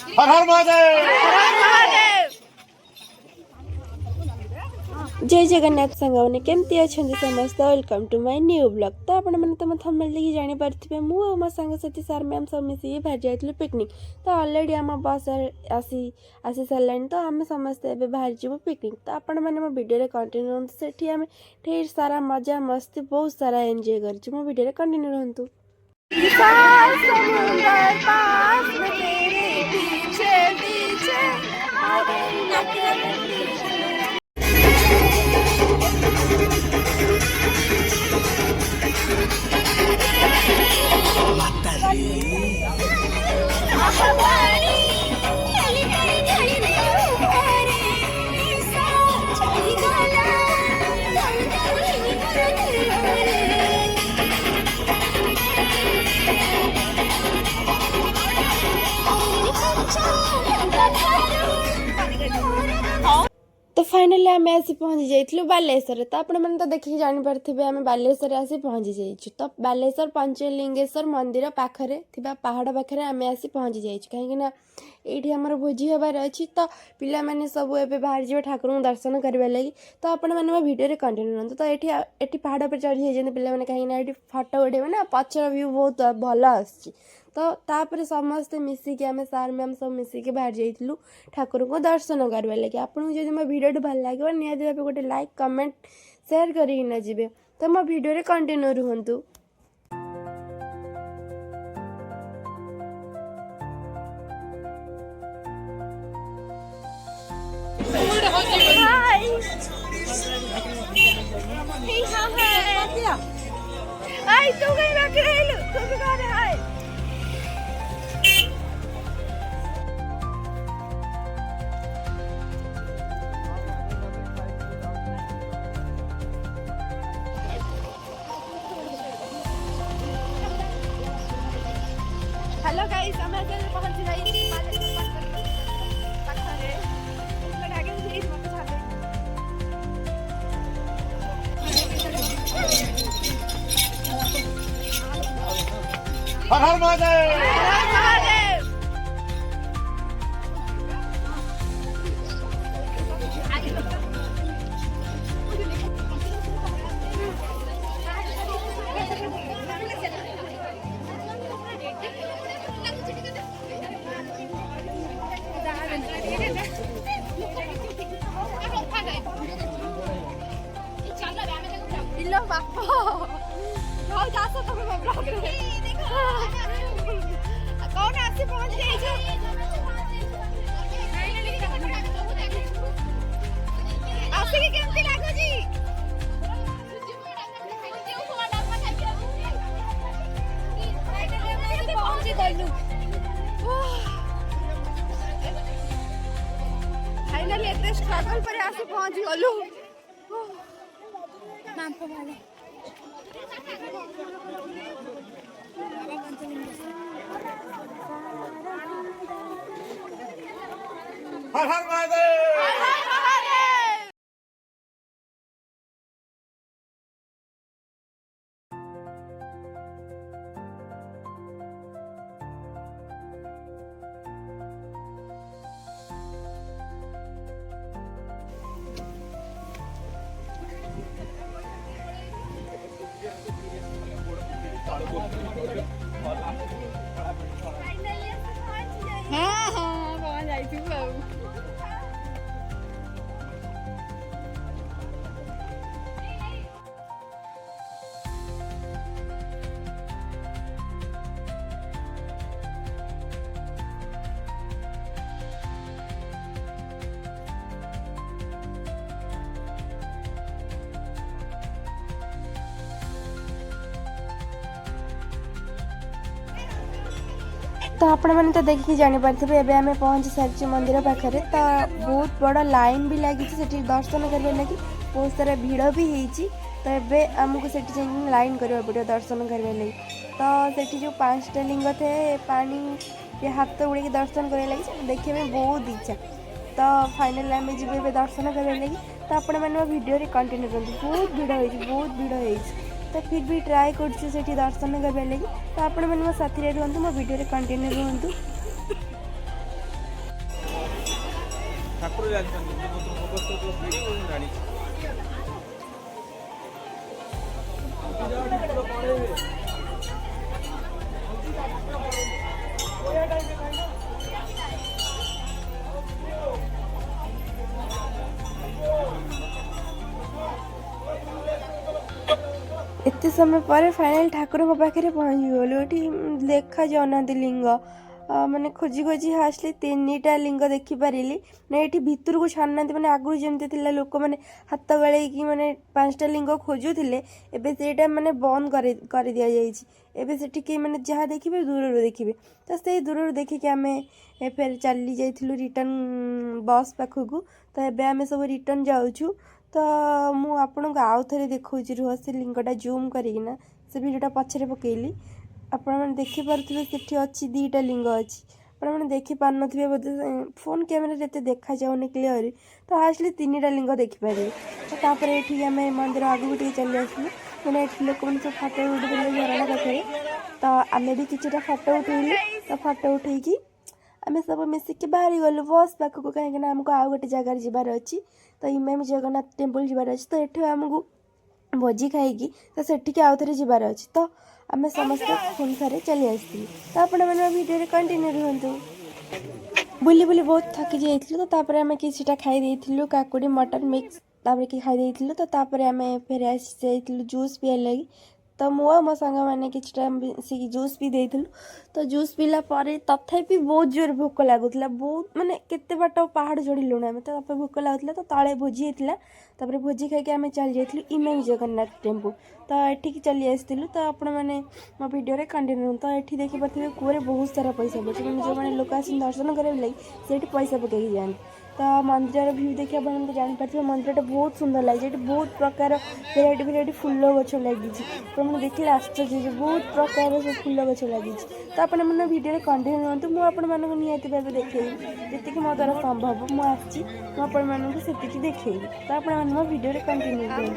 हर हर महादेव। जय जगन्नाथ सांगने केमती अच्छा समस्त welcome to my new blog. तो आपण मैंने तुम थंबनेल देखि जानि पारथिबे मु और मो संग साथी सर मैम सब मिसी बाहर जाइतलु पिकनिक। तो ऑलरेडी हम बस आसी सारानी। तो आम समस्ते एबे बाहर जीवु पिकनिक। तो आपण मैंने मो वीडियो रे कंटिन्यू रहंतु। सेठी आमे ढेर सारा मजा मस्ती बहुत सारा एंजॉय करछु। मो वीडियो रे कंटिन्यू रहंतु। समुंदर पास में तेरे पीछे पीछे तो फाइनली आम आसी पहुँची जाइलु बालेश्वर। तो आपण मैंने तो देखिए जानीपारे आम बालेश्वर आसी पहुँची जाइए। तो बालेश्वर पंचलिंगेश्वर मंदिर पाखरे थिबा पहाड़ पाखरे आम आसी पहुँची जाइए। कहीं ये आमर भोजी हबार अच्छी। तो पिला माने सब एबे बाहर जीव ठाकुर को दर्शन करने लगी। तो आपण मैंने मो वीडियो कंटिन्यू रहते। तो ये पहाड़ पर चढ़ी जाइए पे कहीं फटो उठे ना पचर व्यू बहुत भल आसी। तो तापर समस्ते मिसिकी आम सार मैम सब मिसिकी बाहर जाइलु ठाकुर को दर्शन करवा लगे। आपको जब मो वीडियो भल लगे निहाती भाव गोटे लाइक कमेंट शेयर करना जी। तो मो वीडियो कंटिन्यू रुहतु। हेलो गाइस, हम पहुंच गए हर हर महादेव। इलो बापो बहुत आसो तुम ब्लॉग रे देखो कौन आसी पहुंच गई छो। आसी के केमती लागो जी पहुंची गइलु। फाइनली एते स्ट्रगल पर आसी पहुंच गलु। हर हर महादेव। हाँ हाँ कौन जाई थी बाबू। तो आपण मैंने तो देखिए जानीपारे एवं आम पहुँची सारी मंदिर पाखे। तो बहुत बड़ लाइन भी लगी से दर्शन करने लगी बहुत सारा भिड़ भी होती। तो ये आमको से लाइन करवा पड़ो दर्शन करने लगी। तो से जो 5टा लिंग थे पानी हाथ उड़े दर्शन करने लगी देखने में बहुत इच्छा। तो फाइनल आम जी दर्शन करने लगी। तो आपण मैंने वीडियो कंटिन्यू करते बहुत भिड़ हो तो फिर भी ट्राए कर दर्शन करने लगी। तो आपण मैंने मो साथी रुहतु मो वीडियो कंटिन्यू रुहतु। एते समय पर फाइनल ठाकुर पाखे पहुँची गलु ये देखा जाऊना लिंग माने खोजी खोजी हासली 3टा लिंग देखिपारि ना ये भितर को छाड़ना मैंने आगुरी जमी थी लोक मैंने हाथ गड़े मैंने 5टा लिंग खोजुले एवं से मैंने बंद कर दि जाए से मैंने जहाँ देखिए दूर देखिए तो से दूर देखिए आम फिर चली जाइलु रिटर्न बस पाखक तो ये आम सब रिटर्न जाऊँ तो मुझे आपन को आउ थे देखा रुह से लिंगटा जूम करना से भिडियोटा पछरे पकेली आपण मैंने देखिपे से अच्छी 2टा लिंग अच्छी आपण मैंने देखिपार थे बोधे फोन कैमेरा एत देखा जाऊनी क्लीयर तो हासली 3टा लिंग देखिपारे तो ये आम मंदिर आगू टे चली आसलु मैंने लोक मैंने सब फटो उठे झरणा पाखे तो आम भी किछटा फटो उठेलु तो फटो उठेकी आम सब मिसिक बाहरी गलु बस पाखक कहीं आमको आउ गोटे जगार जबार अच्छी तो इमामी जगन्नाथ टेम्पल जबार अच्छी तो ये आमको भोजी खाई तो सेठिकी आउ थे जबार अच्छी तो आम समस्त पुणी थे चली आसती तो आपण मैंने वीडियो कंटिन्यू रुहतु बुली बुली बहुत थकी जाइलु तो आम किछटा खाई काकुड़ी मटन मिक्स कि खाई तो आम फेर आसी जूस पीवा लगी तो मुझे मो सांग मैंने कि जूस पी देलु तो जूस पीला तथापि बहुत जोर भोक लगुला बहुत माने केते बाट पहाड़ चढ़लु आम तो भोक लगुला तो तले भोजी होता तापर भोजी खाई आम चली जाइलु इमामी जगन्नाथ टेम्पल तो ये चली आसलु तो आपण मैंने मो वीडियो कंटिन्यू तो ये देखिपे कूरे बहुत सारा पैसा पड़े मैंने जो मैंने लोक आस दर्शन कराया लगे से पैसा पकई जाते तो मंदिर भ्यू देखिए आप जापारे मंदिरटा बहुत सुंदर लगे बहुत प्रकार भेराइटी भेराइटी फूल गछ लगी तो मैंने देखिए आश्चर्य बहुत प्रकार सब फूल गछ लगी तो आप भिडियो कंटिन्यू रुहतु मुझे निहाती भाव देखी जी मो द्वारा संभव मुझे मुझे देखी तो आप भिडियो कंटिन्यू रुहतु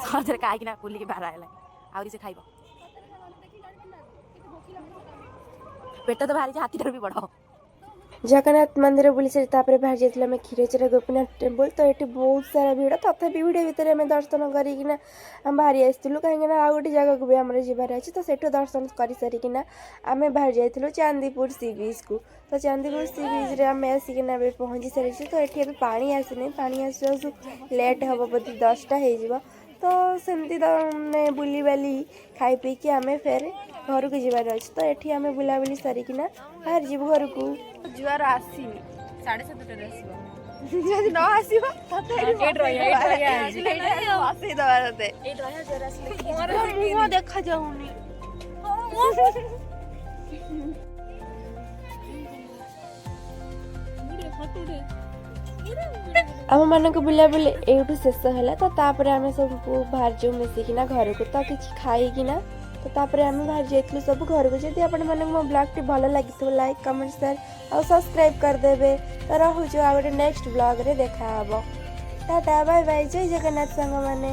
सर कहीं बुलिक बाहर आएगा आहरी से खाइब पेट तो बाहरी हाथी ठार भी बड़ जगन्नाथ मंदिर बुली सारी बाहर जाइए आम क्षीरचोरा गोपीनाथ टेम्पल तो ये बहुत सारा भिड़ तथापि भिड़ भितर आम दर्शन करना बाहरी आसलु कहीं आउ गोटे जगह को भी आम जबार अच्छे तो सेठू दर्शन कर सारिकिना आम बाहर जाइलु चांदीपुर सी बीच को तो चांदीपुर सी बीच आम आसिकिना पहुँची सारी तो ये पानी आसनी पानी आसू लेट हम बोधे 10टा हो तो सेमती तो बुली बाली खाई पीकी आम फेर घर को जबार अच्छे तो ये आम बुलाबुली सारिकिना बाहर जीव घर को जुआर आसीनी 7:30 आसो ଯଦି ନ ଆସିବ ବସେଇଦବା ତତେ ମୁହଁ ଦେଖାଯାଉନି ଆମ ମାନଙ୍କ ବୁଲାବୁଲି ଏଇଠୁ ଶେଷ ହେଲା ତ ତାପରେ ଆମେ ସବୁ ବାହାରିଛୁ ମିଶିକିନା ଘରକୁ ତ କିଛି ଖାଇକିନା ତ ତାପରେ ଆମେ ବାହାରି ଯାଇଥିଲୁ ସବୁ ଘରକୁ। ଯଦି ଆପଣମାନଙ୍କୁ ମୋ ବ୍ଲଗ୍ଟି ଭଲ ଲାଗିଥିବ ଲାଇକ୍ କମେଣ୍ଟ ସେୟାର ଆଉ ସବସ୍କ୍ରାଇବ୍ କରିଦେବେ। ତ ରହୁଛୁ ଆଉ ଗୋଟେ ନେକ୍ସଟ ବ୍ଲଗ୍ରେ ଦେଖାହବ। ଟାଟା ବାଏ ବାଏ ଜୟ ଜଗନ୍ନାଥ ସାଙ୍ଗମାନେ।